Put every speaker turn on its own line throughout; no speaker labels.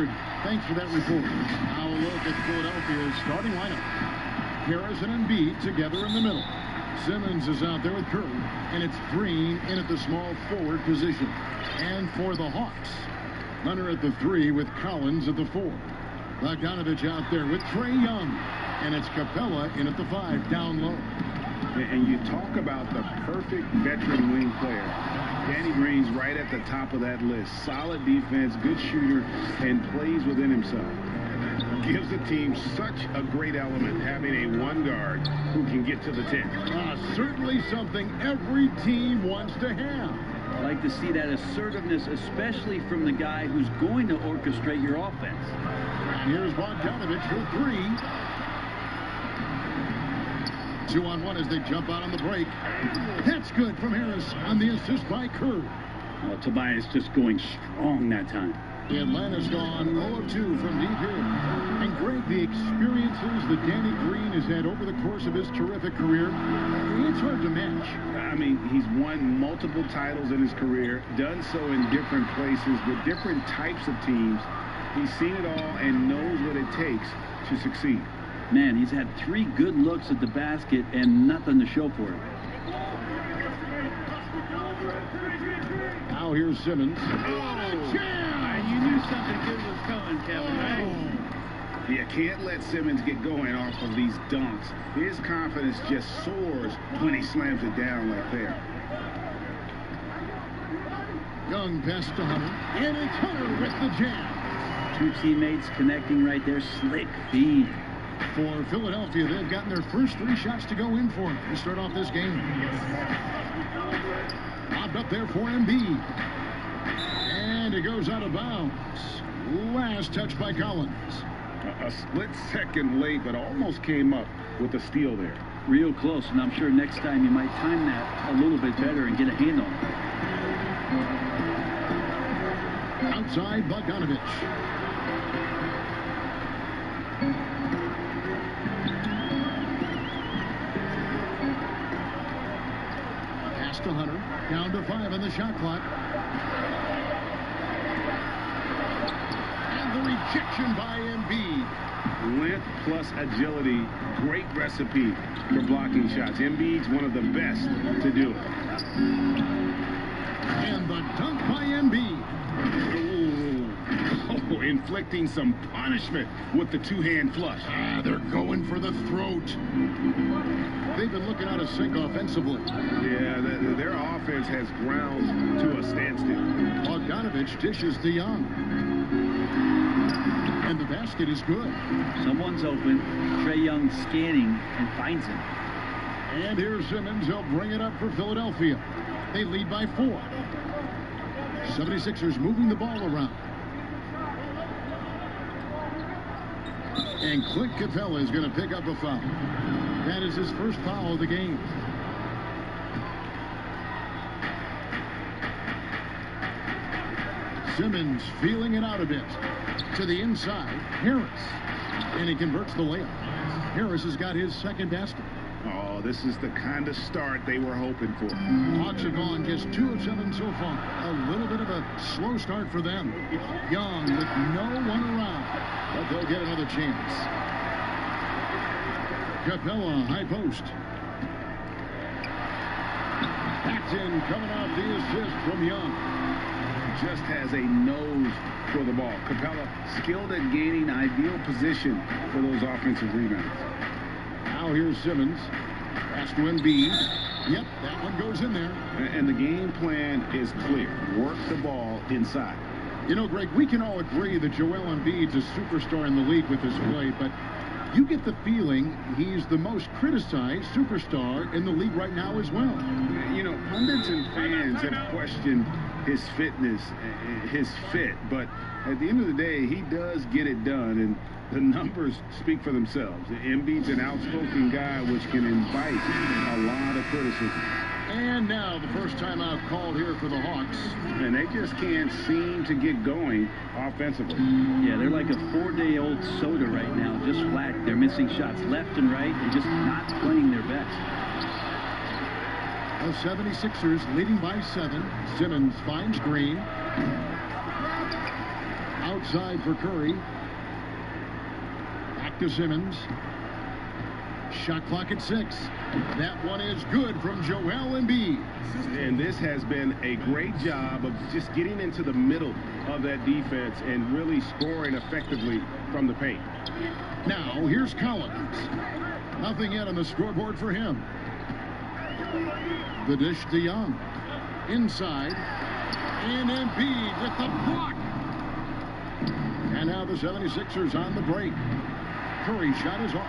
Howard, thanks for that report. Now a look at Philadelphia's starting lineup. Harris and Embiid together in the middle. Simmons is out there with Curry, and it's Green in at the small forward position. And for the Hawks, Hunter at the 3 with Collins at the 4. Bogdanovich out there with Trae Young, and it's Capella in at the 5 down low.
And you talk about the perfect veteran wing player. Danny Green's right at the top of that list. Solid defense, good shooter, and plays within himself. Gives the team such a great element having a one guard who can get to the 10.
Certainly something every team wants to have.
I like to see that assertiveness, especially from the guy who's going to orchestrate your offense.
And here's Bogdanovich for 3. 2-on-1 as they jump out on the break. That's good from Harris on the assist by Curry.
Well, Tobias just going strong that time.
Atlanta's gone 0-2 from deep here. And Greg, the experiences that Danny Green has had over the course of his terrific career, it's hard to match.
I mean, he's won multiple titles in his career, done so in different places with different types of teams. He's seen it all and knows what it takes to succeed.
Man, he's had 3 good looks at the basket and nothing to show for it.
Now here's Simmons.
You knew something good was coming, Kevin, right?
You can't let Simmons get going off of these dunks. His confidence just soars when he slams it down like that.
Young pass to Hunter, and it's Hunter with the jam.
2 teammates connecting right there. Slick feed.
For Philadelphia, they've gotten their first 3 shots to go in for them to start off this game. Lobbed up there for Embiid. And it goes out of bounds. Last touch by Collins.
A split second late, but almost came up with a steal there.
Real close, and I'm sure next time you might time that a little bit better and get a hand on it.
Outside, Bogdanovich. Pass to Hunter. Down to 5 on the shot clock. And the rejection by Embiid.
Length plus agility, great recipe for blocking shots. Embiid's one of the best to do it.
And the dunk by Embiid.
Oh, inflicting some punishment with the 2-hand flush.
They're going for the throat. They've been looking out of sync offensively.
Yeah, their offense has ground to a standstill.
Bogdanovich dishes to Young. And the basket is good.
Someone's open. Trae Young scanning and finds him.
And here's Simmons. He'll bring it up for Philadelphia. They lead by 4. 76ers moving the ball around. And Clint Capella is going to pick up a foul. That is his first foul of the game. Simmons feeling it out a bit. To the inside, Harris. And he converts the layup. Harris has got his second basket.
Oh, this is the kind of start they were hoping for.
Hawks have gone just 2 of 7 so far. A little bit of a slow start for them. Young with no one around. But they'll get another chance. Capella, high post. Paxton coming off the assist from Young.
Just has a nose for the ball. Capella skilled at gaining ideal position for those offensive rebounds.
Now here's Simmons. Pass to Embiid. Yep, that one goes in there.
And the game plan is clear. Work the ball inside.
You know, Greg, we can all agree that Joel Embiid's a superstar in the league with his play, but you get the feeling he's the most criticized superstar in the league right now as well.
You know, pundits and fans have questioned his fitness, his fit, but at the end of the day, he does get it done, and the numbers speak for themselves. Embiid's an outspoken guy, which can invite a lot of criticism.
And now the first timeout called here for the Hawks.
And they just can't seem to get going offensively.
Yeah, they're like a 4-day-old soda right now, just flat. They're missing shots left and right and just not playing their best.
The 76ers leading by 7. Simmons finds Green. Outside for Curry. Back to Simmons. Shot clock at 6. That one is good from Joel Embiid.
And this has been a great job of just getting into the middle of that defense and really scoring effectively from the paint.
Now, here's Collins. Nothing yet on the scoreboard for him. The dish to Young. Inside. And Embiid with the block. And now the 76ers on the break. Curry's shot is off.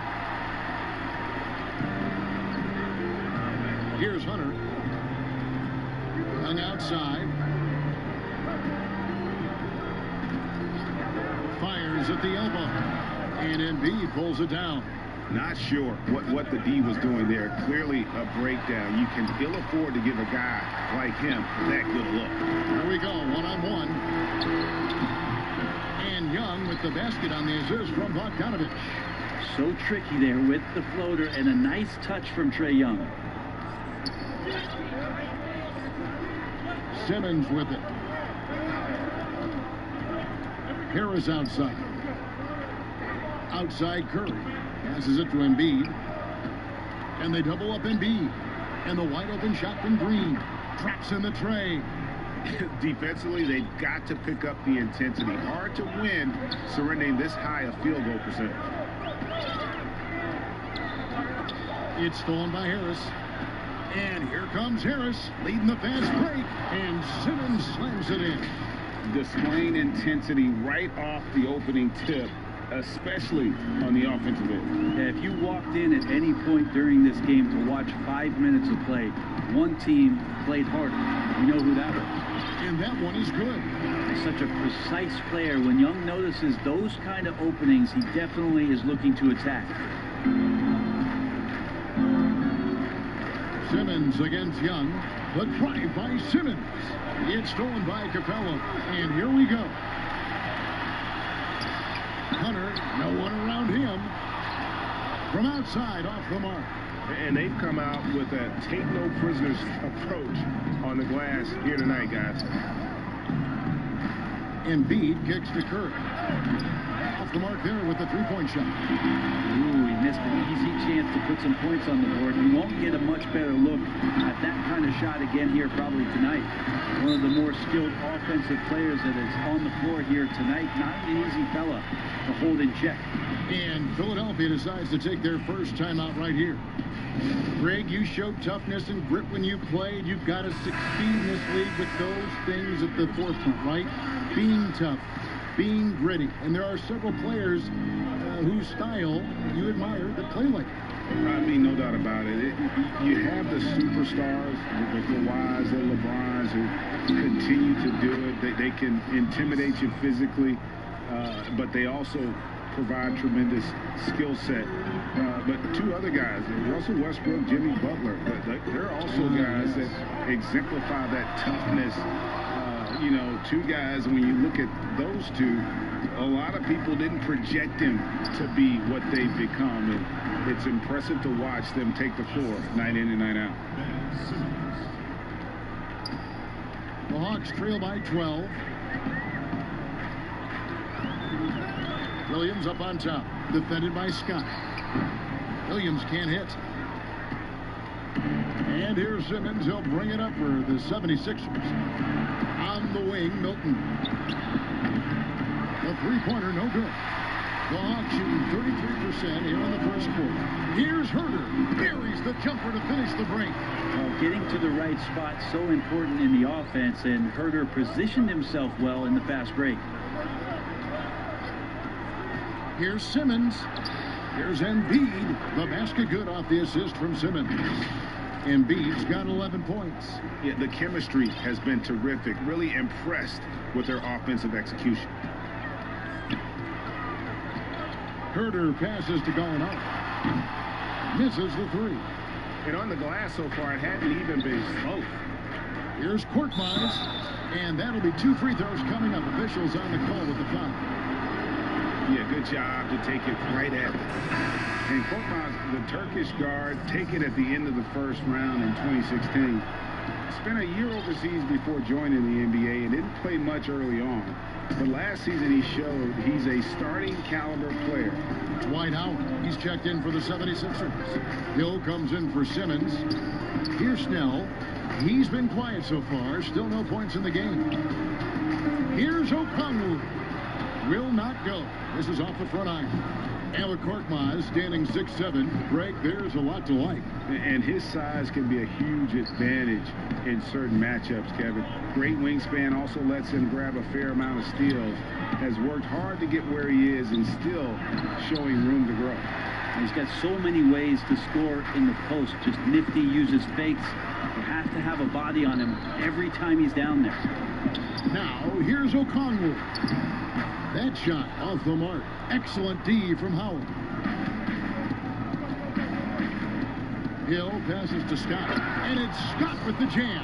Here's Hunter. Young outside. Fires at the elbow. And Embiid pulls it down.
Not sure what the D was doing there. Clearly a breakdown. You can ill afford to give a guy like him that good look.
Here we go, one-on-one. And Young with the basket on the assist from Bogdanovich.
So tricky there with the floater and a nice touch from Trae Young.
Simmons with it. Harris outside. Outside Curry. Passes it to Embiid. And they double up Embiid. And the wide open shot from Green. Traps in the tray.
Defensively, they've got to pick up the intensity. Hard to win surrendering this high a field goal percentage.
It's stolen by Harris. And here comes Harris, leading the fast break. And Simmons slams it in.
Displaying intensity right off the opening tip, especially on the offensive end.
Yeah, if you walked in at any point during this game to watch 5 minutes of play, one team played harder. You know who that was.
And that one is good.
Such a precise player. When Young notices those kind of openings, he definitely is looking to attack.
Simmons against Young. The drive by Simmons. It's stolen by Capella. And here we go. Hunter, no one around him. From outside, off the mark.
And they've come out with a take no prisoners approach on the glass here tonight, guys.
Embiid kicks to Curry. Off the mark there with the three-point shot.
Ooh, he missed an easy chance to put some points on the board. He won't get a much better look at that kind of shot again here probably tonight. One of the more skilled offensive players that is on the floor here tonight. Not an easy fella to hold in check.
And Philadelphia decides to take their first timeout right here. Greg, you showed toughness and grit when you played. You've got to succeed in this league with those things at the forefront, right? Being tough, being gritty. And there are several players whose style you admire that play like it.
I mean, no doubt about it. You have the superstars, the Kawhis, the LeBrons, who continue to do it. They can intimidate you physically, but they also provide tremendous skill set. But two other guys, Russell Westbrook, Jimmy Butler, they're also guys that exemplify that toughness. You know, two guys, when you look at those two, a lot of people didn't project them to be what they've become. And it's impressive to watch them take the floor night in and night out.
The Hawks trail by 12. Williams up on top, defended by Scott. Williams can't hit. And here's Simmons. He'll bring it up for the 76ers. On the wing, Milton. The three-pointer, no good. The Hawks shooting 33% here in the first quarter. Here's Herter. Buries the jumper to finish the break.
Well, getting to the right spot, so important in the offense, and Herter positioned himself well in the fast break.
Here's Simmons. Here's Embiid. The basket good off the assist from Simmons. Embiid's got 11 points.
Yeah, the chemistry has been terrific. Really impressed with their offensive execution.
Herter passes to Gallinari. Misses the three.
And on the glass so far, it hadn't even been close.
Here's Korkmaz. And that'll be 2 free throws coming up. Officials on the call with the foul.
Yeah, good job to take it right at it. And Korkmaz, the Turkish guard, take it at the end of the first round in 2016. Spent a year overseas before joining the NBA and didn't play much early on. But last season he showed he's a starting caliber player.
Dwight Howard, he's checked in for the 76ers. Hill comes in for Simmons. Here's Snell. He's been quiet so far. Still no points in the game. Here's Okongwu. Will not go. This is off the front iron. Alec Korkmaz standing 6'7". Greg, there's a lot to like.
And his size can be a huge advantage in certain matchups, Kevin. Great wingspan, also lets him grab a fair amount of steals. Has worked hard to get where he is and still showing room to grow.
He's got so many ways to score in the post. Just nifty, uses fakes. You have to have a body on him every time he's down there.
Now, here's Okongwu. That shot off the mark. Excellent D from Howard. Hill passes to Scott. And it's Scott with the jam.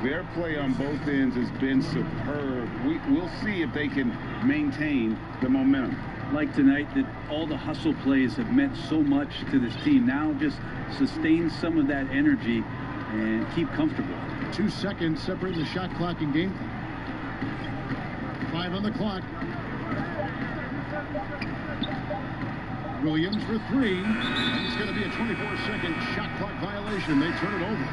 Their play on both ends has been superb. We'll see if they can maintain the momentum.
Like tonight, that all the hustle plays have meant so much to this team. Now just sustain some of that energy and keep comfortable.
2 seconds separating the shot clock and game clock. 5 on the clock. Williams for 3. It's going to be a 24-second shot clock violation. They turn it over.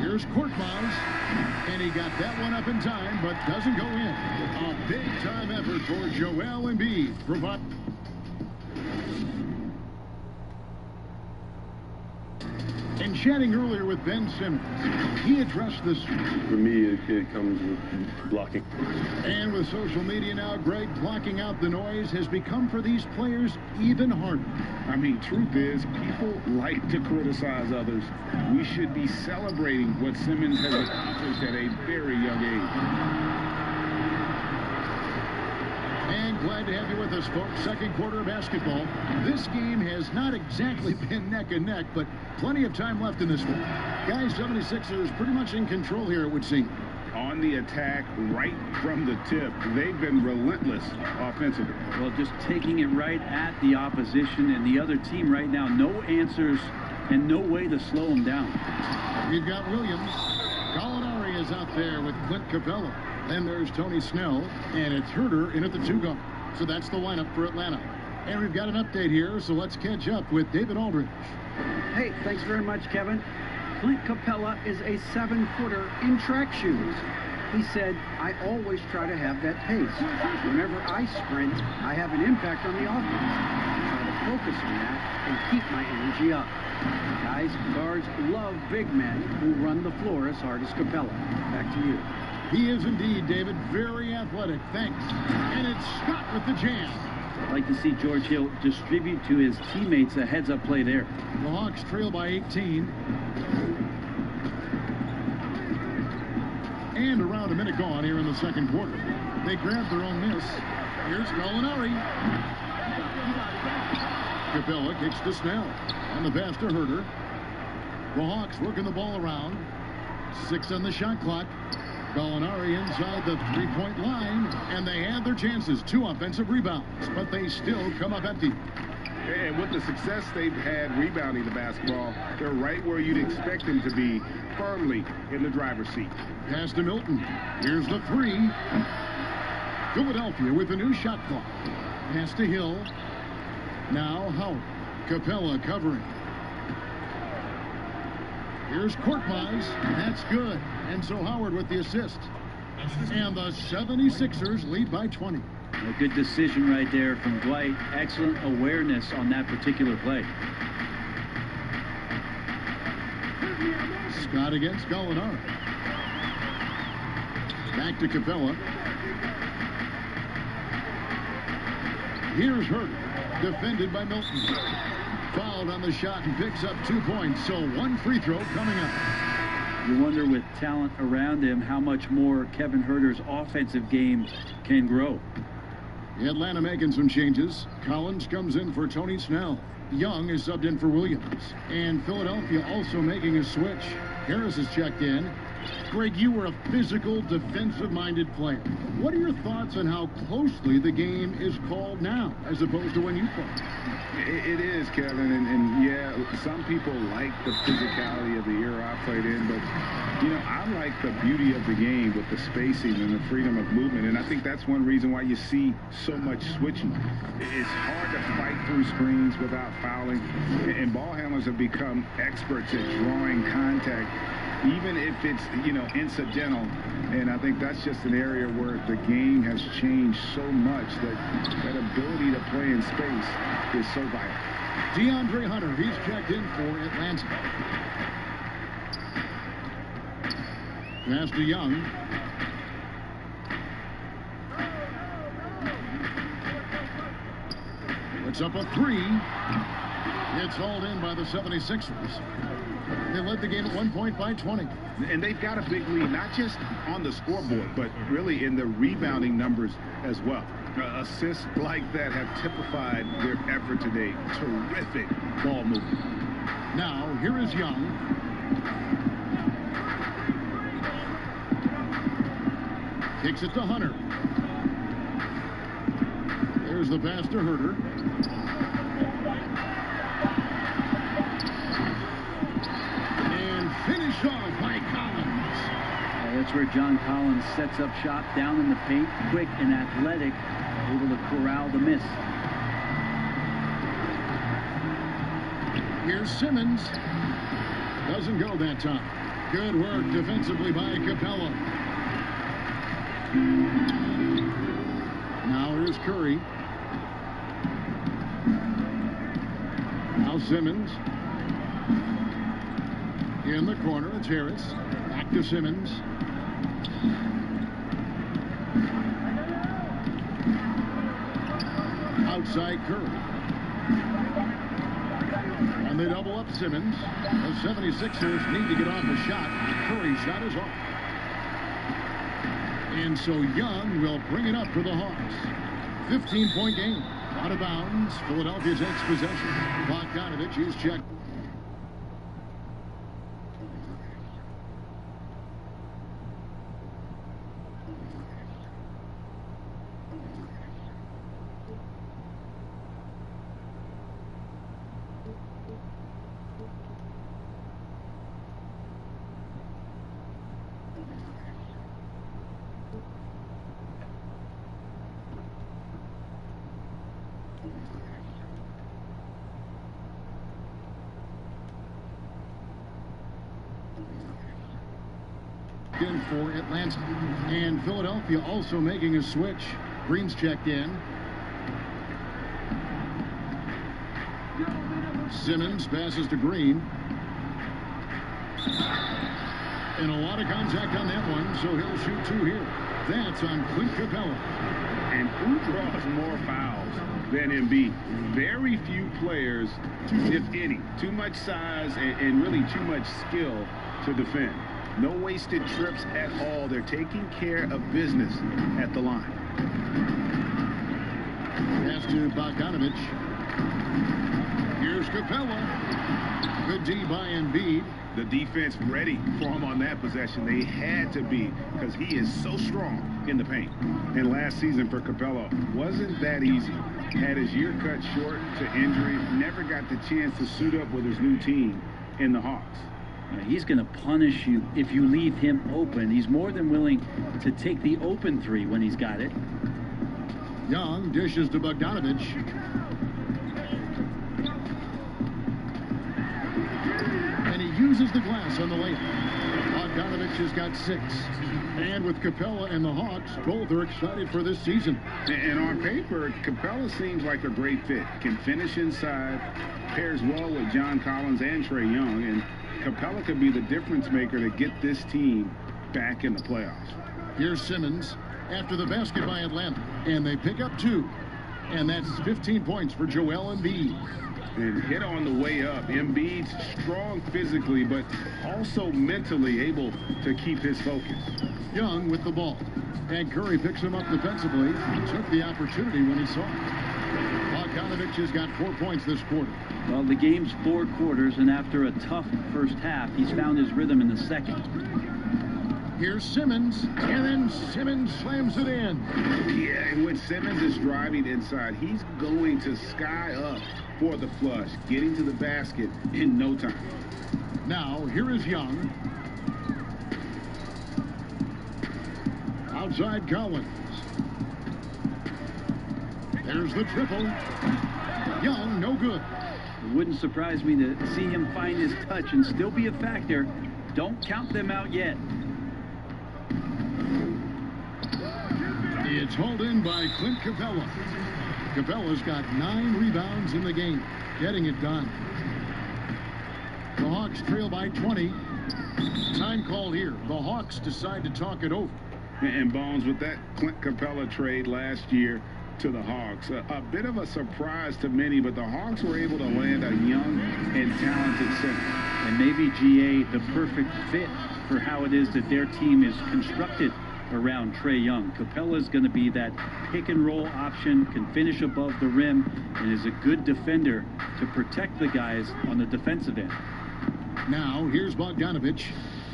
Here's Korkmaz, and he got that one up in time, but doesn't go in. A big-time effort for Joel Embiid. And chatting earlier with Ben Simmons, he addressed this.
For me, it comes with blocking.
And with social media now, Greg, blocking out the noise has become for these players even harder.
I mean, truth is, people like to criticize others. We should be celebrating what Simmons has accomplished at a very young age.
And glad to have you with us, folks. Second quarter of basketball. This game has not exactly been neck and neck, but plenty of time left in this one. Guys, 76ers pretty much in control here, it would seem.
On the attack right from the tip. They've been relentless offensively.
Well, just taking it right at the opposition and the other team right now. No answers and no way to slow them down.
We've got Williams. Gallinari is out there with Clint Capella. Then there's Tony Snell, and it's Herter in at the 2 guard. So that's the lineup for Atlanta. And we've got an update here, so let's catch up with David Aldridge.
Hey, thanks very much, Kevin. Clint Capella is a 7-footer in track shoes. He said, I always try to have that pace. Whenever I sprint, I have an impact on the offense. I try to focus on that and keep my energy up. Guys, guards love big men who run the floor as hard as Capella. Back to you.
He is indeed, David, very athletic. Thanks. And it's Scott with the jam.
I'd like to see George Hill distribute to his teammates a heads-up play there.
The Hawks trail by 18. And around a minute gone here in the second quarter. They grabbed their own miss. Here's Gallinari. Capella kicks to Snell. On the pass to Herter. The Hawks working the ball around. 6 on the shot clock. Gallinari inside the three-point line, and they had their chances. 2 offensive rebounds, but they still come up empty.
And with the success they've had rebounding the basketball, they're right where you'd expect them to be, firmly in the driver's seat.
Pass to Milton. Here's the 3. Philadelphia with a new shot clock. Pass to Hill. Now Howard. Capella covering. Here's Korkmaz. That's good. And so Howard with the assist. And the 76ers lead by 20.
A good decision right there from Dwight. Excellent awareness on that particular play.
Scott against Gallinari. Back to Capella. Here's Herter. Defended by Milton. Fouled on the shot and picks up 2 points. So 1 free throw coming up.
You wonder, with talent around him, how much more Kevin Herter's offensive game can grow.
Atlanta making some changes. Collins comes in for Tony Snell. Young is subbed in for Williams. And Philadelphia also making a switch. Harris is checked in. Greg, you were a physical, defensive-minded player. What are your thoughts on how closely the game is called now, as opposed to when you played?
It is, Kevin, and yeah, some people like the physicality of the era I played in, but, you know, I like the beauty of the game with the spacing and the freedom of movement, and I think that's one reason why you see so much switching. It's hard to fight through screens without fouling, and ball handlers have become experts at drawing contact, even if it's, you know, incidental. And I think that's just an area where the game has changed so much that ability to play in space is so vital.
DeAndre Hunter, he's checked in for Atlanta. Pass to Young. Puts up a three. It's hauled in by the 76ers. They led the game at one point by 20.
And they've got a big lead, not just on the scoreboard, but really in the rebounding numbers as well. Assists like that have typified their effort today. Terrific ball movement.
Now, here is Young. Kicks it to Hunter. There's the pass to Herter. Finish off by Collins.
That's where John Collins sets up shop down in the paint, quick and athletic, able to corral the miss.
Here's Simmons. Doesn't go that time. Good work defensively by Capella. Now here's Curry. Now Simmons. In the corner, it's Harris. Back to Simmons. Outside Curry. And they double up Simmons. The 76ers need to get off a shot. Curry's shot is off. And so Young will bring it up for the Hawks. 15-point game. Out of bounds. Philadelphia takes possession. Bogdanovich is checked. In for Atlanta. And Philadelphia also making a switch. Green's checked in. Simmons passes to Green. And a lot of contact on that one, so he'll shoot two here. That's on Clint Capella.
And who draws more fouls than Embiid? Very few players, if any. Too much size and really too much skill to defend. No wasted trips at all. They're taking care of business at the line.
Pass to Bogdanovich. Here's Capella. Good D by Embiid.
The defense ready for him on that possession. They had to be, because he is so strong in the paint. And last season for Capella wasn't that easy. Had his year cut short to injury. Never got the chance to suit up with his new team in the Hawks.
He's going to punish you if you leave him open. He's more than willing to take the open three when he's got it.
Young dishes to Bogdanovich. And he uses the glass on the layup. Bogdanovich has got 6. And with Capella and the Hawks, both are excited for this season.
And on paper, Capella seems like a great fit. Can finish inside, pairs well with John Collins and Trae Young, and Capella could be the difference maker to get this team back in the playoffs.
Here's Simmons after the basket by Atlanta, and they pick up 2. And that's 15 points for Joel Embiid.
And hit on the way up. Embiid's strong physically, but also mentally able to keep his focus.
Young with the ball. And Curry picks him up defensively. He took the opportunity when he saw it. Bogdanovich has got 4 points this quarter.
Well, the game's 4 quarters, and after a tough first half, he's found his rhythm in the second.
Here's Simmons, and then Simmons slams it in.
Yeah, and when Simmons is driving inside, he's going to sky up for the flush, getting to the basket in no time.
Now, here is Young. Outside Collins. There's the triple. Young, no good.
It wouldn't surprise me to see him find his touch and still be a factor. Don't count them out yet.
It's hauled in by Clint Capella. Capella's got 9 rebounds in the game, getting it done. The Hawks trail by 20. Time called here. The Hawks decide to talk it over.
And Bones, with that Clint Capella trade last year to the Hawks, a bit of a surprise to many, but the Hawks were able to land a young and talented center.
And maybe GA the perfect fit for how it is that their team is constructed around Trae Young. Capella's going to be that pick and roll option, can finish above the rim, and is a good defender to protect the guys on the defensive end.
Now, here's Bogdanovich.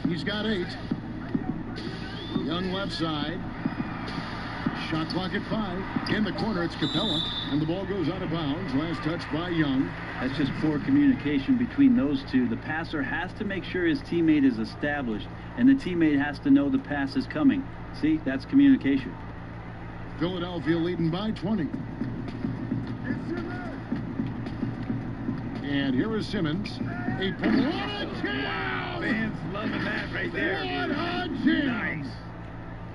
He's got 8. Young left side. Shot clock at 5. In the corner, it's Capella, and the ball goes out of bounds. Last touch by Young.
That's just poor communication between those two. The passer has to make sure his teammate is established, and the teammate has to know the pass is coming. See, that's communication.
Philadelphia leading by 20. And here is Simmons. A
Fans loving that right there.
What a jam!
Nice.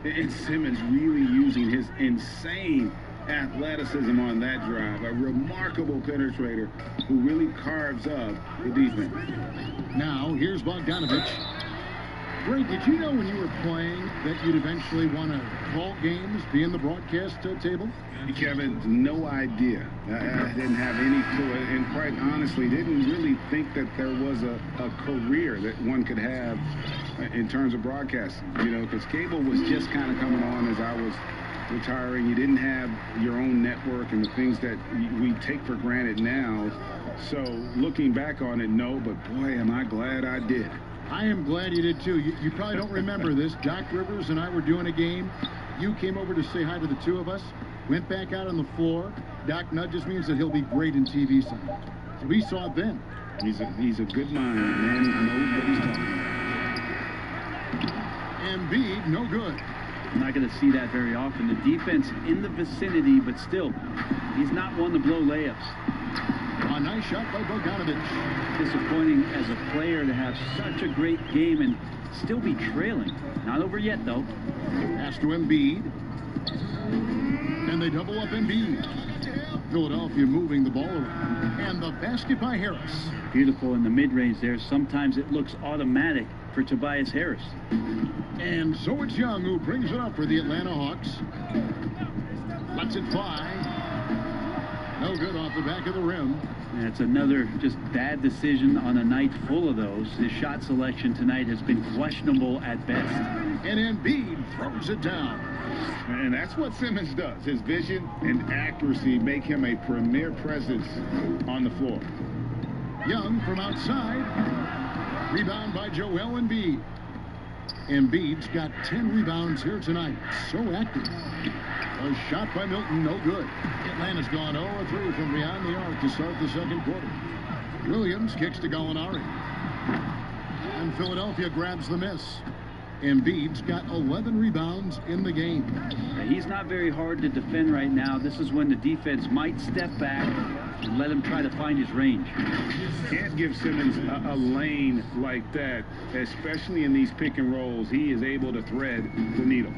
And Simmons really using his insane athleticism on that drive. A remarkable penetrator who really carves up the defense.
Now, here's Bogdanovich. Ray, did you know when you were playing that you'd eventually want to call games, be in the broadcast table?
Kevin, no idea. I didn't have any clue, and quite honestly, didn't really think that there was a career that one could have in terms of broadcasting. You know, because cable was just kind of coming on as I was retiring. You didn't have your own network and the things that we take for granted now. So looking back on it, no, but boy, am I glad I did.
I am glad you did too. You probably don't remember this. Doc Rivers and I were doing a game. You came over to say hi to the two of us. Went back out on the floor. Doc nudges means that he'll be great in TV someday. So we saw it then.
He's a good mind, man. He knows what he's talking about.
Embiid, no good.
I'm not going to see that very often. The defense in the vicinity, but still, he's not one to blow layups.
A nice shot by Bogdanovich.
Disappointing as a player to have such a great game and still be trailing. Not over yet, though.
Pass to Embiid. And they double up Embiid. Philadelphia moving the ball around. And the basket by Harris.
Beautiful in the mid-range there. Sometimes it looks automatic for Tobias Harris.
And so it's Young who brings it up for the Atlanta Hawks. Lets it fly. No good off the back of the rim.
That's another just bad decision on a night full of those. His shot selection tonight has been questionable at best.
And Embiid throws it down.
And that's what Simmons does. His vision and accuracy make him a premier presence on the floor.
Young from outside. Rebound by Joel Embiid. Embiid's got 10 rebounds here tonight. So active. A shot by Milton, no good. Atlanta's gone 0-3 from beyond the arc to start the second quarter. Williams kicks to Gallinari. And Philadelphia grabs the miss. Embiid's got 11 rebounds in the game.
He's not very hard to defend right now. This is when the defense might step back and let him try to find his range.
Can't give Simmons a lane like that, especially in these pick and rolls. He is able to thread the needle.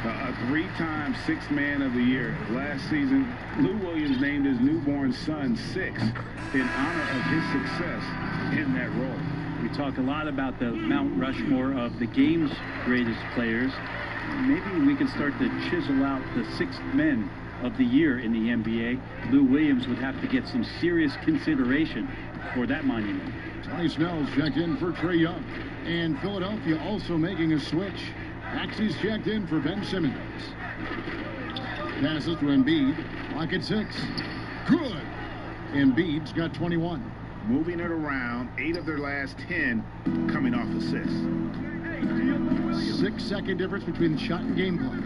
A 3-time Sixth Man of the Year. Last season, Lou Williams named his newborn son Six in honor of his success in that role.
We talk a lot about the Mount Rushmore of the game's greatest players. Maybe we can start to chisel out the Sixth Men of the Year in the NBA. Lou Williams would have to get some serious consideration for that monument.
Tony Snell's checked in for Trae Young. And Philadelphia also making a switch. Maxey's checked in for Ben Simmons. Passes to Embiid. Clock at 6. Good. Embiid's got 21.
moving it around. 8 of their last 10 coming off assists.
6-second difference between the shot and game play.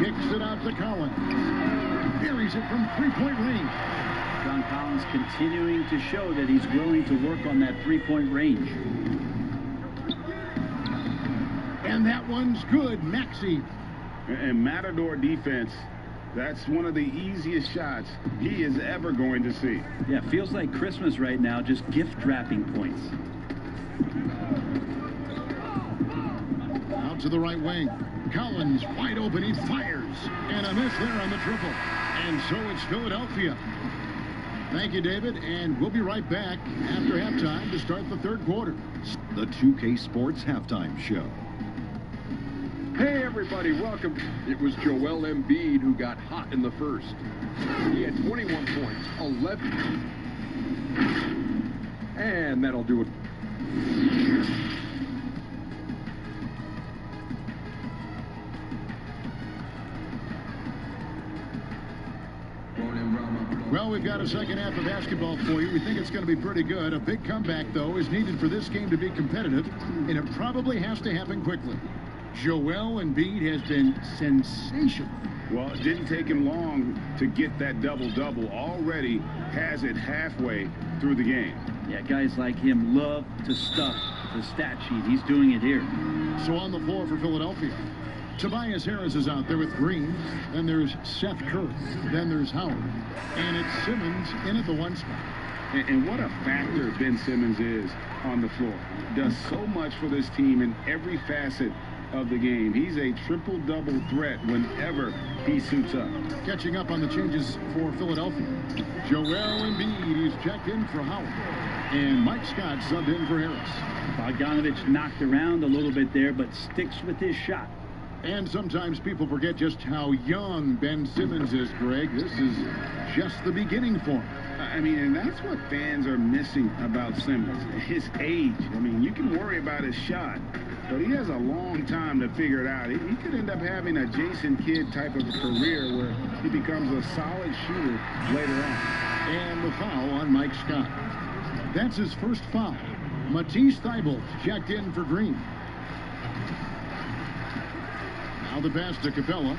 Kicks it out to Collins. Buries it from three-point range.
John Collins continuing to show that he's willing to work on that three-point range.
And that one's good. Maxey.
And Matador defense, that's one of the easiest shots he is ever going to see.
Yeah, feels like Christmas right now, just gift wrapping points.
Out to the right wing. Collins wide open. He fires. And a miss there on the triple. And so it's Philadelphia. Thank you, David. And we'll be right back after halftime to start the third quarter.
The 2K Sports Halftime Show.
Hey everybody, welcome. It was Joel Embiid who got hot in the first. He had 21 points, 11. And that'll do it.
Well, we've got a second half of basketball for you. We think it's going to be pretty good. A big comeback, though, is needed for this game to be competitive, and it probably has to happen quickly. Joel Embiid has been sensational.
Well, it didn't take him long to get that double-double. Already has it halfway through the game.
Yeah, guys like him love to stuff the stat sheet. He's doing it here.
So on the floor for Philadelphia, Tobias Harris is out there with Green. Then there's Seth Curry. Then there's Howard. And it's Simmons in at the one spot.
And what a factor Ben Simmons is on the floor. Does so much for this team in every facet of the game. He's a triple-double threat whenever he suits up.
Catching up on the changes for Philadelphia. Joel Embiid is checked in for Howard. And Mike Scott subbed in for Harris.
Bogdanovich knocked around a little bit there, but sticks with his shot.
And sometimes people forget just how young Ben Simmons is, Greg. This is just the beginning for him.
I mean, and that's what fans are missing about Simmons. His age. I mean, you can worry about his shot, but he has a long time to figure it out. He could end up having a Jason Kidd type of a career where he becomes a solid shooter later on.
And the foul on Mike Scott. That's his first foul. Matisse Thybulle checked in for Green. Now the pass to Capella.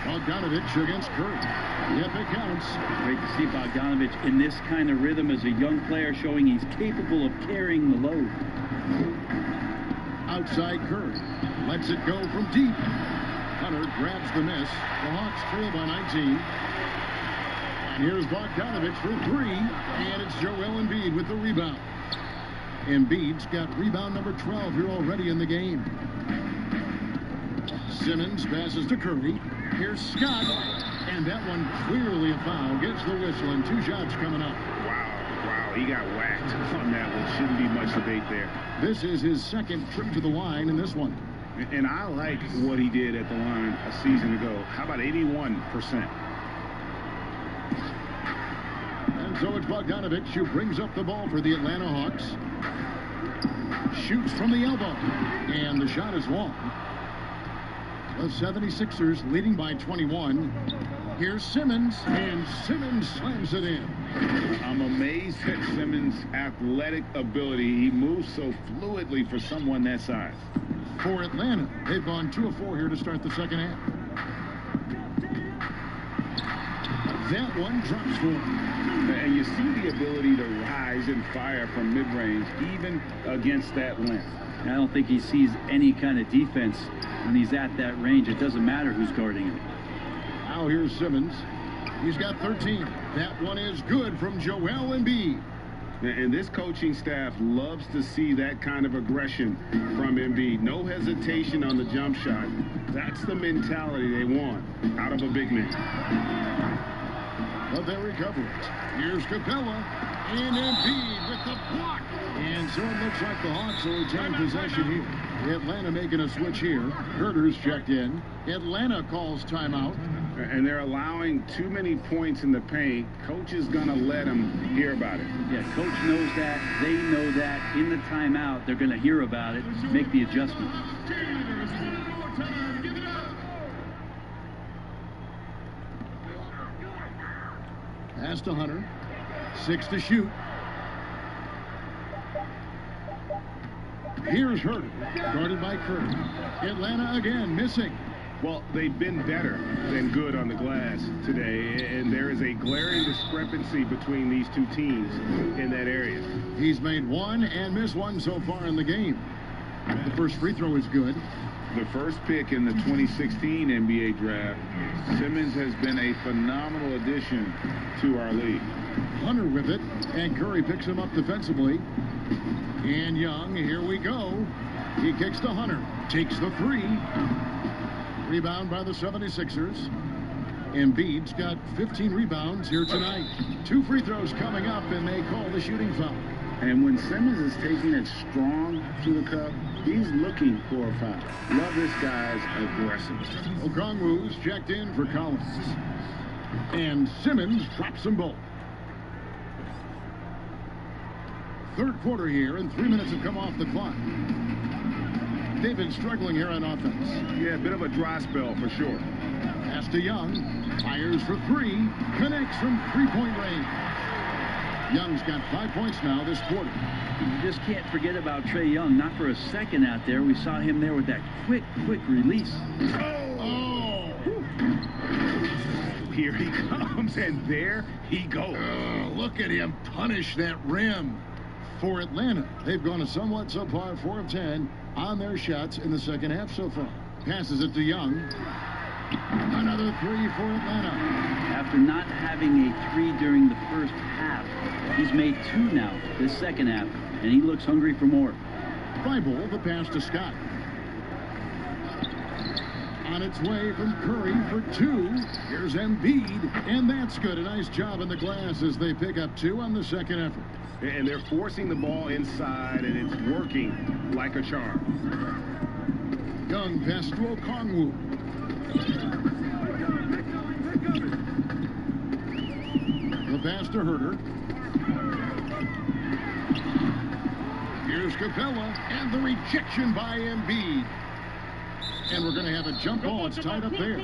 Bogdanovich against Curry. Yep, it counts.
Great to see Bogdanovich in this kind of rhythm as a young player, showing he's capable of carrying the load.
Outside Curry. Lets it go from deep. Hunter grabs the miss. The Hawks trail by 19. And here's Bogdanovich for three. And it's Joel Embiid with the rebound. Embiid's got rebound number 12 here already in the game. Simmons passes to Curry. Here's Scott. And that one clearly a foul. Gets the whistle and 2 shots coming up.
Wow, he got whacked on that one. Shouldn't be much debate there.
This is his second trip to the line in this one.
And I like what he did at the line a season ago. How about 81%?
And so it's Bogdanovich who brings up the ball for the Atlanta Hawks. Shoots from the elbow. And the shot is long. The 76ers leading by 21. Here's Simmons. And Simmons slams it in.
I'm amazed at Simmons' athletic ability. He moves so fluidly for someone that size.
For Atlanta, they've gone 2 of 4 here to start the second half. That one drops for him.
And you see the ability to rise and fire from mid-range, even against that length.
I don't think he sees any kind of defense when he's at that range. It doesn't matter who's guarding him.
Now here's Simmons. He's got 13. That one is good from Joel Embiid.
And this coaching staff loves to see that kind of aggression from Embiid. No hesitation on the jump shot. That's the mentality they want out of a big man.
But they recover it. Here's Capella. And Embiid with the block. And so it looks like the Hawks will retain possession here. Atlanta making a switch here. Herter's checked in. Atlanta calls timeout.
And they're allowing too many points in the paint. Coach is going to let them hear about it.
Yeah, coach knows that. They know that. In the timeout, they're going to hear about it, make the adjustment.
Pass to Hunter. 6 to shoot. Here's Herter, guarded by Curry. Atlanta again, missing.
Well, they've been better than good on the glass today, and there is a glaring discrepancy between these two teams in that area.
He's made one and missed one so far in the game. The first free throw is good.
The first pick in the 2016 NBA draft, Simmons has been a phenomenal addition to our league.
Hunter with it, and Curry picks him up defensively. And Young, here we go. He kicks to Hunter, takes the three. Rebound by the 76ers. Embiid's got 15 rebounds here tonight. 2 free throws coming up, and they call the shooting foul.
And when Simmons is taking it strong to the cup, he's looking for a foul. Love this guy's aggressive.
Okongwu's checked in for Collins. And Simmons drops them both. Third quarter here, and 3 minutes have come off the clock. They've been struggling here on offense.
Yeah, a bit of a dry spell for sure.
Pass to Young. Fires for 3. Connects from three-point range. Young's got 5 points now this quarter.
You just can't forget about Trae Young. Not for a second out there. We saw him there with that quick release.
Oh!
Here he comes, and there he goes.
Look at him punish that rim. For Atlanta, they've gone a somewhat subpar 4 of 10 on their shots in the second half so far. Passes it to Young. Another 3 for Atlanta.
After not having a 3 during the first half, he's made 2 now this second half, and he looks hungry for more.
Thibault, the pass to Scott. On its way from Curry for 2. Here's Embiid, and that's good. A nice job in the glass as they pick up 2 on the second effort.
And they're forcing the ball inside, and it's working like a charm.
Young pass to Okongwu. The pass to Herter. Here's Capella, and the rejection by Embiid. And we're going to have a jump ball. It's tied up there.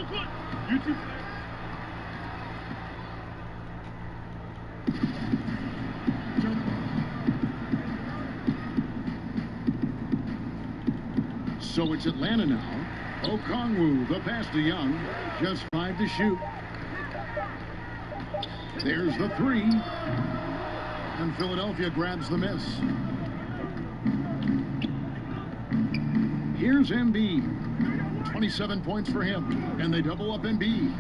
So it's Atlanta now. Okongwu, the pass to Young. Just 5 to shoot. There's the 3. And Philadelphia grabs the miss. Here's Embiid. 27 points for him. And they double up Embiid.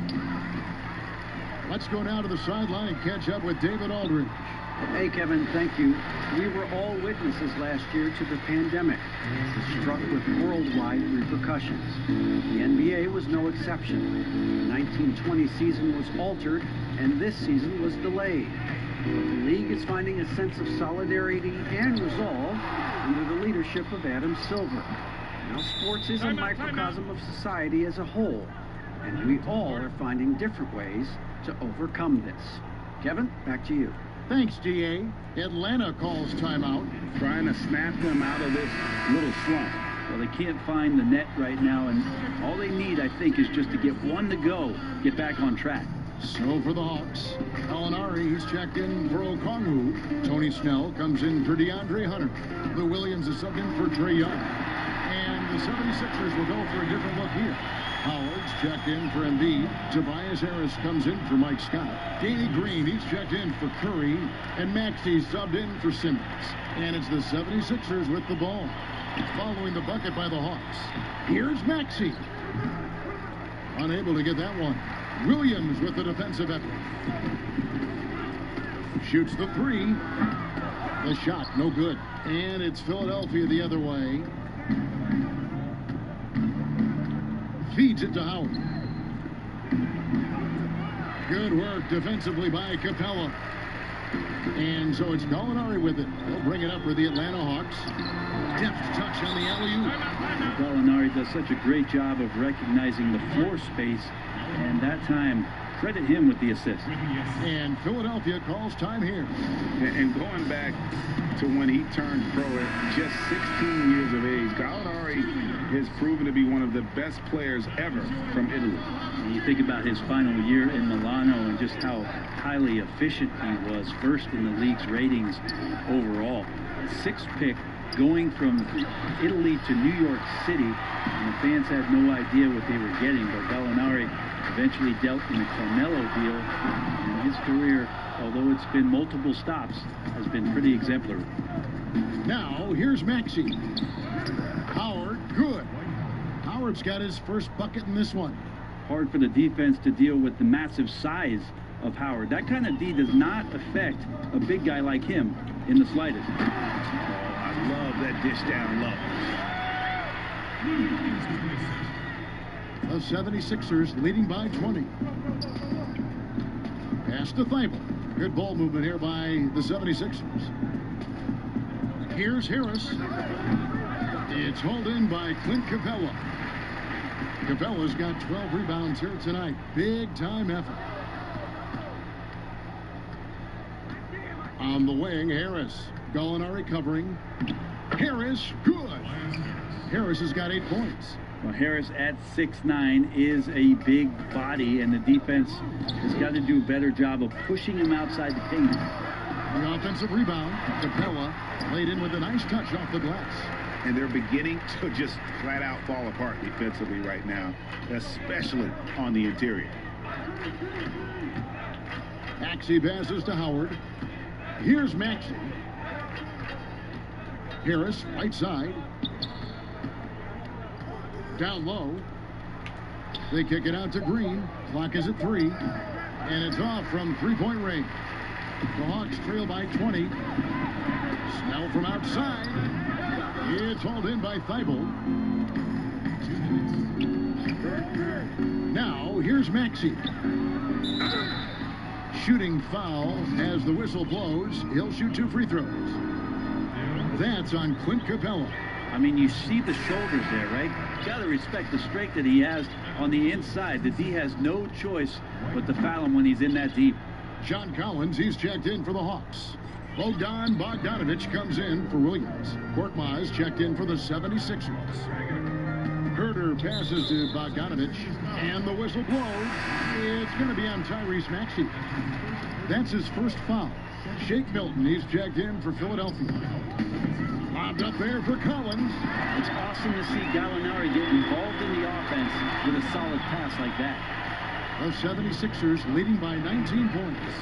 Let's go now to the sideline and catch up with David Aldridge.
Hey, Kevin, thank you. We were all witnesses last year to the pandemic. It struck with worldwide repercussions. The NBA was no exception. The 1920 season was altered, and this season was delayed. But the league is finding a sense of solidarity and resolve under the leadership of Adam Silver. Now, sports is a microcosm of society as a whole, and we all are finding different ways to overcome this. Kevin, back to you.
Thanks, DA. Atlanta calls timeout.
Trying to snap them out of this little slump.
Well, they can't find the net right now, and all they need, I think, is just to get one to go, get back on track.
So for the Hawks, Gallinari, he's checked in for Okongwu. Tony Snell comes in for DeAndre Hunter. The Williams is subbed in for Trae Young. And the 76ers will go for a different look here. Howard's checked in for Embiid. Tobias Harris comes in for Mike Scott. Danny Green, he's checked in for Curry. And Maxey's subbed in for Simmons. And it's the 76ers with the ball. Following the bucket by the Hawks. Here's Maxey. Unable to get that one. Williams with the defensive effort. Shoots the 3. The shot, no good. And it's Philadelphia the other way. Feeds it to Howard. Good work defensively by Capella. And so it's Gallinari with it. They'll bring it up for the Atlanta Hawks. Deft touch on the alley-oop.
Gallinari does such a great job of recognizing the floor space, and that time, credit him with the assist.
And Philadelphia calls time here.
And going back to when he turned pro at just 16 years of age, Gallinari has proven to be one of the best players ever from Italy.
You think about his final year in Milano and just how highly efficient he was, first in the league's ratings overall. Sixth pick, going from Italy to New York City, and the fans had no idea what they were getting, but Gallinari eventually dealt in a Carmelo deal, and his career, although it's been multiple stops, has been pretty exemplary.
Now, here's Maxey. Howard, good. Howard's got his first bucket in this one.
Hard for the defense to deal with the massive size of Howard. That kind of D does not affect a big guy like him in the slightest.
Oh, I love that dish down low.
The 76ers leading by 20. Pass to Thibault. Good ball movement here by the 76ers. Here's Harris. It's hauled in by Clint Capella. Capella's got 12 rebounds here tonight. Big time effort. On the wing, Harris. Gallinari covering. Harris, good. Harris has got 8 points.
Well, Harris at 6'9" is a big body, and the defense has got to do a better job of pushing him outside the paint.
The offensive rebound. Capella laid in with a nice touch off the glass.
And they're beginning to just flat out fall apart defensively right now, especially on the interior.
Maxey passes to Howard. Here's Maxey. Harris, right side. Down low. They kick it out to Green. Clock is at 3. And it's off from three-point range. The Hawks trail by 20. Snell from outside. It's hauled in by Thibault. Now, here's Maxey. Shooting foul as the whistle blows. He'll shoot 2 free throws. That's on Clint Capella.
I mean, you see the shoulders there, right? You got to respect the strength that he has on the inside. The D has no choice but to foul him when he's in that deep.
John Collins, he's checked in for the Hawks. Bogdan Bogdanovic comes in for Williams. Korkmaz checked in for the 76ers. Herder passes to Bogdanovic, and the whistle blows. It's going to be on Tyrese Maxey. That's his first foul. Shake Milton, he's checked in for Philadelphia. Lobbed up there for Collins.
It's awesome to see Gallinari get involved in the offense with a solid pass like that.
The 76ers leading by 19 points.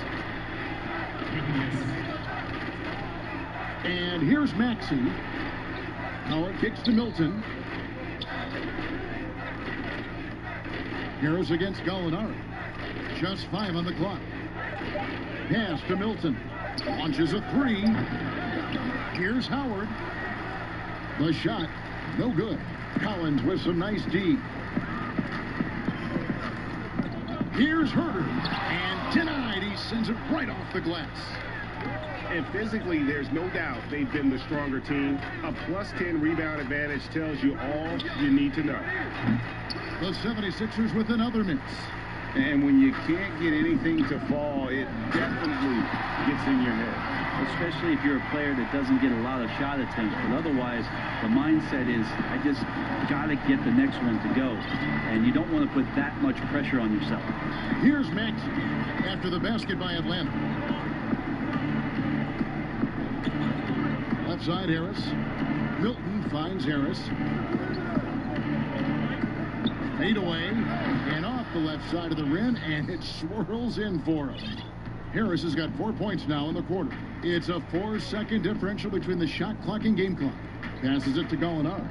And here's Maxey. Howard kicks to Milton. Harris against Gallinari. Just 5 on the clock. Pass to Milton. Launches a 3. Here's Howard. The shot, no good. Collins with some nice D. Here's Herder. And denied. He sends it right off the glass.
And physically, there's no doubt they've been the stronger team. A +10 rebound advantage tells you all you need to know.
The 76ers with another miss.
And when you can't get anything to fall, it definitely gets in your head.
Especially if you're a player that doesn't get a lot of shot attempts. But otherwise, the mindset is, I just got to get the next one to go. And you don't want to put that much pressure on yourself.
Here's Maxey after the basket by Atlanta. Left side, Harris. Milton finds Harris. Fade away and off the left side of the rim, and it swirls in for him. Harris has got 4 points now in the quarter. It's a 4-second differential between the shot clock and game clock. Passes it to Gallinari.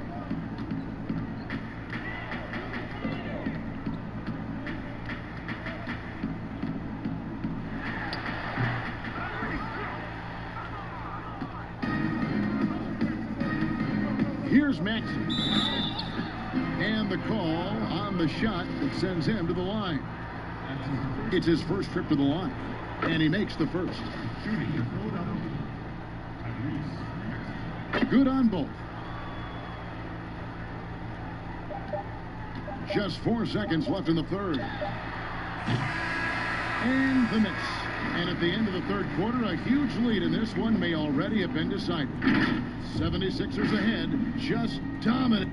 Here's Maxey. And the call on the shot that sends him to the line. It's his first trip to the line. And he makes the first. Good on both. Just 4 seconds left in the third. And the miss. And at the end of the third quarter, a huge lead in this one may already have been decided. 76ers ahead, just dominant.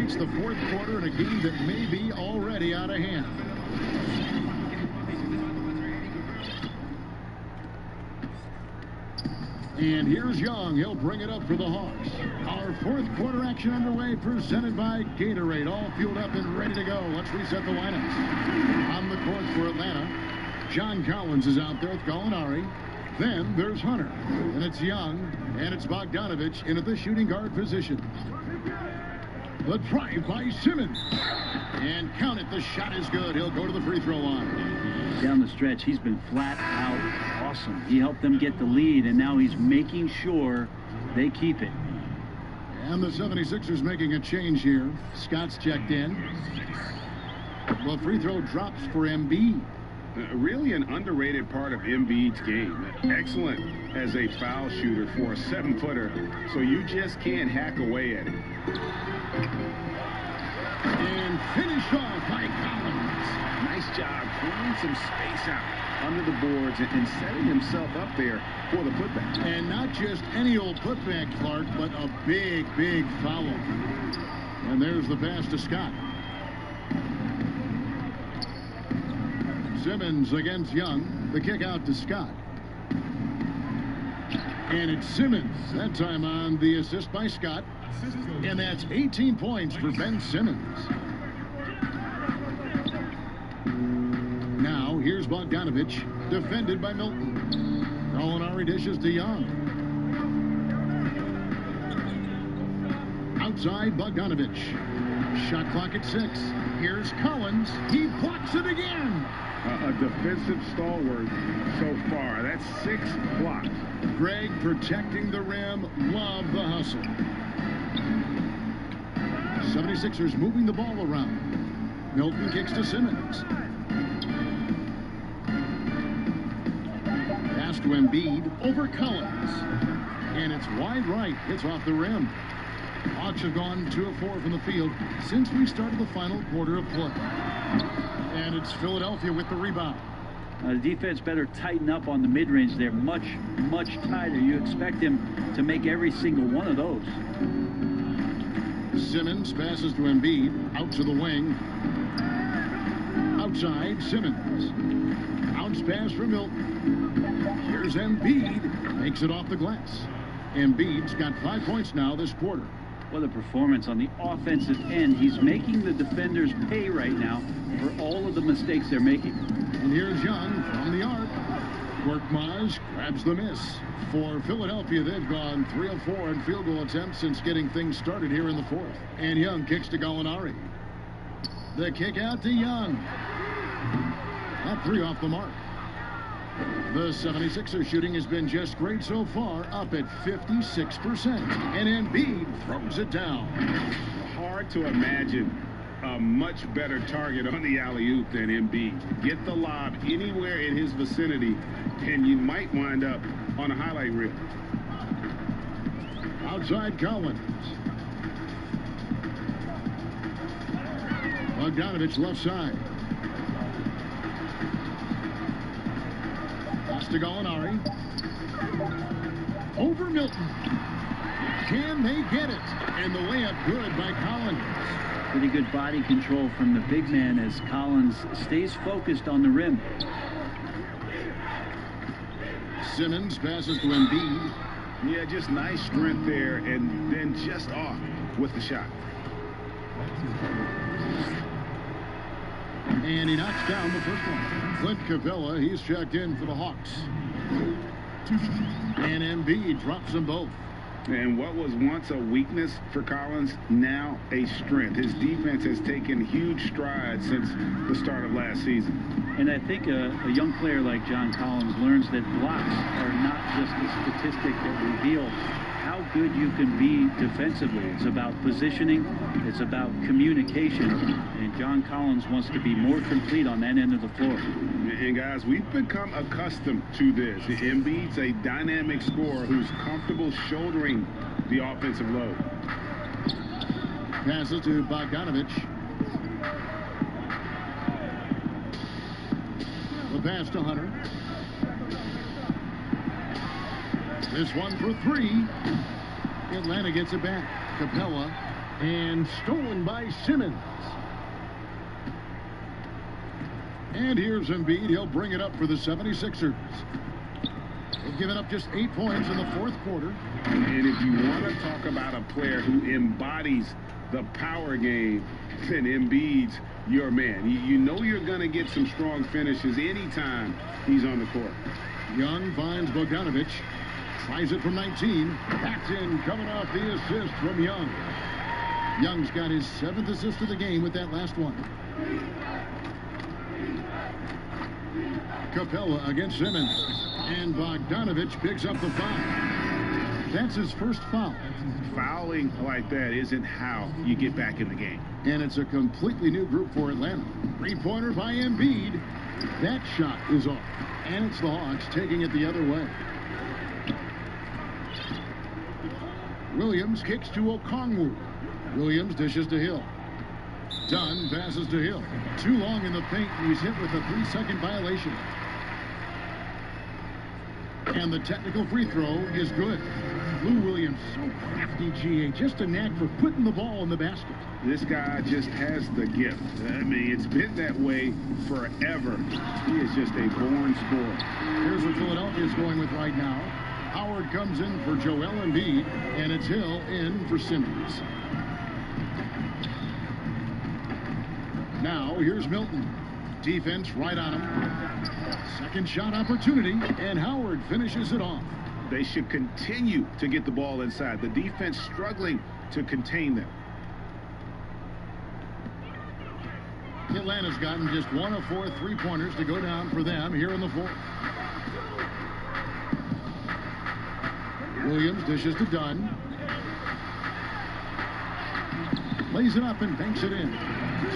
It's the fourth quarter in a game that may be already out of hand. And here's Young. He'll bring it up for the Hawks. Our fourth quarter action underway, presented by Gatorade. All fueled up and ready to go. Let's reset the lineups. On the court for Atlanta, John Collins is out there with Gallinari. Then there's Hunter. And it's Young. And it's Bogdanovich in at the shooting guard position. The drive by Simmons. And count it. The shot is good. He'll go to the free throw line.
Down the stretch, he's been flat out awesome. He helped them get the lead, and now he's making sure they keep it.
And the 76ers making a change here. Scott's checked in. Well, free throw drops for Embiid.
Really an underrated part of Embiid's game. Excellent as a foul shooter for a 7-footer, so you just can't hack away at it.
And finished off by Collins.
Nice job clearing some space out under the boards and setting himself up there for the putback.
And not just any old putback, Clark, but a big, big foul. And there's the pass to Scott. Simmons against Young. The kick out to Scott. And it's Simmons. That time on the assist by Scott. And that's 18 points for Ben Simmons. Now, here's Bogdanovich, defended by Milton. Gallinari dishes to Young. Outside, Bogdanovich. Shot clock at 6. Here's Collins. He blocks it again.
A defensive stalwart so far. That's 6 blocks.
Greg protecting the rim. Love the hustle. 76ers moving the ball around. Milton kicks to Simmons. Pass to Embiid over Collins. And it's wide right. It's off the rim. Hawks have gone 2 of 4 from the field since we started the final quarter of play. And it's Philadelphia with the rebound.
The defense better tighten up on the mid-range. They're much, much tighter. You expect him to make every single one of those.
Simmons passes to Embiid. Out to the wing. Outside, Simmons. Bounce pass for Milton. Here's Embiid. Makes it off the glass. Embiid's got 5 points now this quarter.
What a performance on the offensive end. He's making the defenders pay right now for all of the mistakes they're making.
And here's Young from the arc. Korkmaz grabs the miss. For Philadelphia, they've gone 3 of 4 in field goal attempts since getting things started here in the fourth. And Young kicks to Gallinari. The kick out to Young. That 3 off the mark. The 76ers shooting has been just great so far, up at 56%. And Embiid throws it down.
Hard to imagine a much better target on the alley-oop than Embiid. Get the lob anywhere in his vicinity, and you might wind up on a highlight reel.
Outside Collins. Bogdanovich left side. Pass to Gallinari. Over Milton. Can they get it? And the layup good by Collins.
Pretty good body control from the big man as Collins stays focused on the rim.
Simmons passes to Embiid.
Yeah, just nice strength there, and then just off with the shot.
And he knocks down the first one. Clint Capella, he's checked in for the Hawks. And Embiid drops them both.
And what was once a weakness for Collins, now a strength. His defense has taken huge strides since the start of last season.
And I think a young player like John Collins learns that blocks are not just a statistic that reveal how good you can be defensively. It's about positioning. It's about communication. And John Collins wants to be more complete on that end of the floor.
And guys, we've become accustomed to this. Embiid's a dynamic scorer who's comfortable shouldering the offensive load.
Passes to Bogdanovich. The pass to Hunter. This one for 3. Atlanta gets it back. Capella And stolen by Simmons. And here's Embiid. He'll bring it up for the 76ers. They've given up just 8 points in the fourth quarter.
And if you want to talk about a player who embodies the power game, then Embiid's your man. You know you're going to get some strong finishes anytime he's on the court.
Young finds Bogdanovic. Tries it from 19. That's in, coming off the assist from Young. Young's got his 7th assist of the game with that last one. Capella against Simmons. And Bogdanovic picks up the foul. That's his first foul.
Fouling like that isn't how you get back in the game.
And it's a completely new group for Atlanta. Three-pointer by Embiid. That shot is off. And it's the Hawks taking it the other way. Williams kicks to Okongwu. Williams dishes to Hill. Dunn passes to Hill. Too long in the paint, and he's hit with a 3-second violation. And the technical free throw is good. Lou Williams, so crafty, GA. Just a knack for putting the ball in the basket.
This guy just has the gift. I mean, it's been that way forever. He is just a born scorer.
Here's what Philadelphia's going with right now. Howard comes in for Joel Embiid, and it's Hill in for Simmons. Now, here's Milton. Defense right on him. Second shot opportunity, and Howard finishes it off.
They should continue to get the ball inside. The defense struggling to contain them.
Atlanta's gotten just 1 of 4 3-pointers to go down for them here in the fourth. Williams dishes to Dunn. Lays it up and banks it in.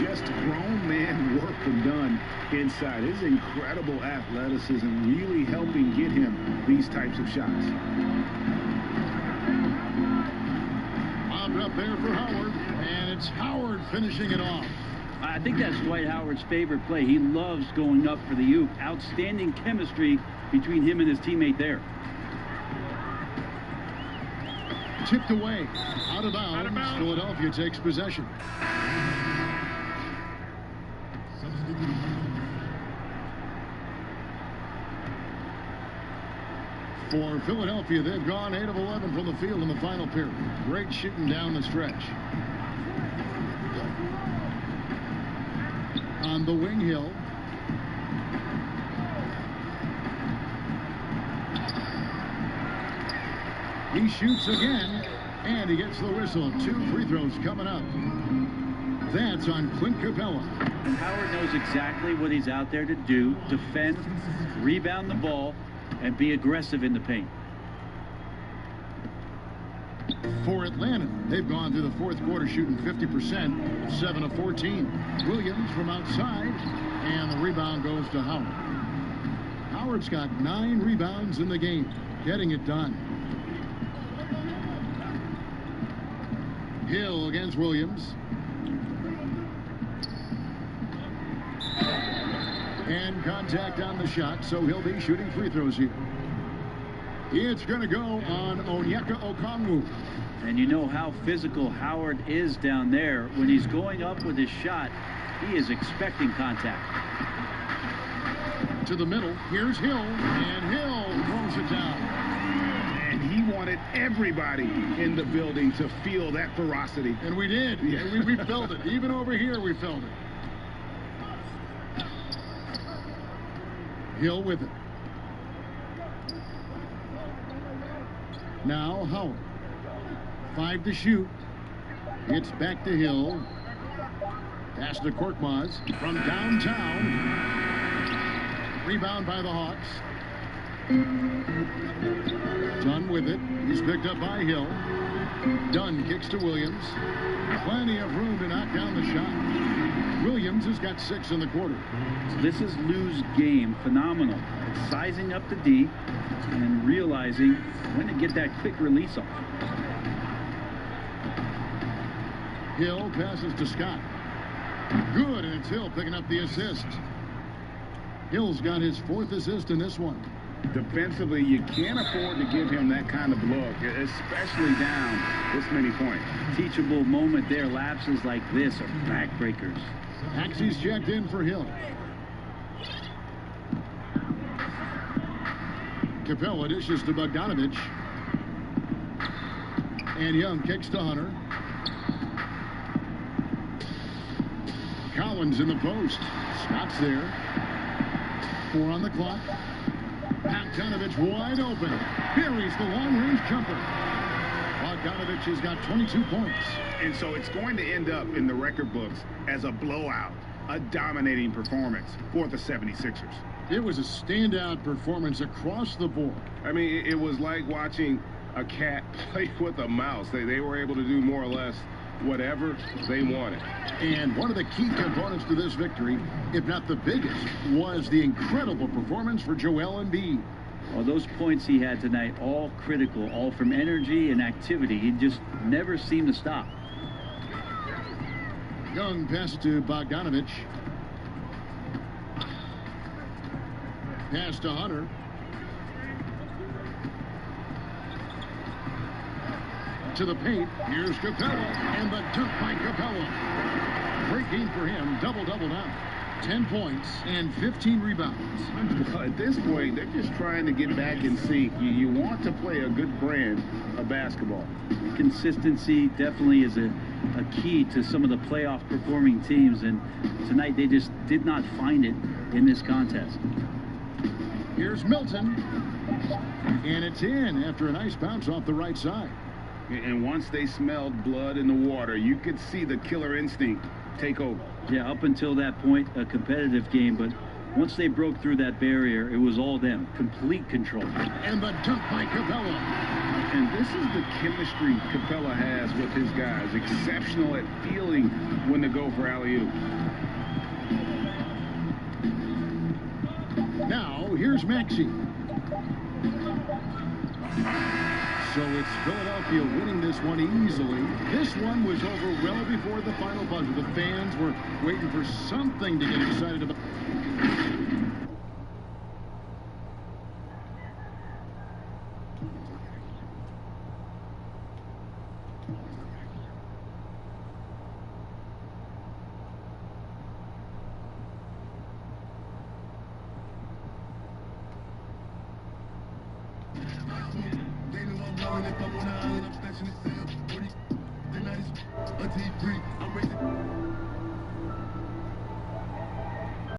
Just grown man work from Dunn inside. His incredible athleticism really helping get him these types of shots.
Bobbed up there for Howard, and it's Howard finishing it off.
I think that's Dwight Howard's favorite play. He loves going up for the oop. Outstanding chemistry between him and his teammate there.
Tipped away. Out of bounds. Philadelphia takes possession. For Philadelphia, they've gone 8 of 11 from the field in the final period. Great shooting down the stretch. On the wing, Hill. He shoots again, and he gets the whistle. 2 free throws coming up. That's on Clint Capella.
And Howard knows exactly what he's out there to do. Defend, rebound the ball, and be aggressive in the paint.
For Atlanta, they've gone through the fourth quarter shooting 50%, 7 of 14. Williams from outside, and the rebound goes to Howard. Howard's got 9 rebounds in the game, getting it done. Hill against Williams. And contact on the shot, so he'll be shooting free throws here. It's going to go on Onyeka Okongwu.
And you know how physical Howard is down there. When he's going up with his shot, he is expecting contact.
To the middle, here's Hill, and Hill throws it down.
And he wanted everybody in the building to feel that ferocity.
And we did. Yeah. We felt it. Even over here, we felt it. Hill with it. Now Howard. 5 to shoot. It's back to Hill. Pass to Korkmaz from downtown. Rebound by the Hawks. Dunn with it. He's picked up by Hill. Dunn kicks to Williams. Plenty of room to knock down the shot. Williams has got 6 in the quarter.
So this is Lou's game. Phenomenal. Sizing up the D and realizing when to get that quick release off.
Hill passes to Scott. Good, and it's Hill picking up the assist. Hill's got his 4th assist in this one.
Defensively, you can't afford to give him that kind of look, especially down this many points.
Teachable moment there. Lapses like this are backbreakers.
Maxey's checked in for Hill. Capella dishes to Bogdanovich. And Young kicks to Hunter. Collins in the post. Scott's there. 4 on the clock. Bogdanovich wide open. Buries the long-range jumper. Bogdanovich has got 22 points.
And so it's going to end up in the record books as a blowout, a dominating performance for the 76ers.
It was a standout performance across the board.
I mean, it was like watching a cat play with a mouse. They were able to do more or less whatever they wanted.
And one of the key components to this victory, if not the biggest, was the incredible performance for Joel Embiid.
Well, those points he had tonight, all critical, all from energy and activity. He just never seemed to stop.
Young pass to Bogdanovich. Pass to Hunter. To the paint. Here's Capella. And the dunk by Capella. Great game for him. Double-double now. 10 points and 15 rebounds.
At this point, they're just trying to get back in sync. You want to play a good brand of basketball.
Consistency definitely is a key to some of the playoff performing teams, and tonight they just did not find it in this contest.
Here's Milton. And it's in after a nice bounce off the right side.
And once they smelled blood in the water, you could see the killer instinct take over.
Yeah, up until that point, a competitive game, but once they broke through that barrier, it was all them. Complete control.
And the dunk by Capella.
And this is the chemistry Capella has with his guys. Exceptional at feeling when to go for alley-oop.
Now, here's Maxey. So it's Philadelphia winning this one easily. This one was over well before the final buzzer. The fans were waiting for something to get excited about.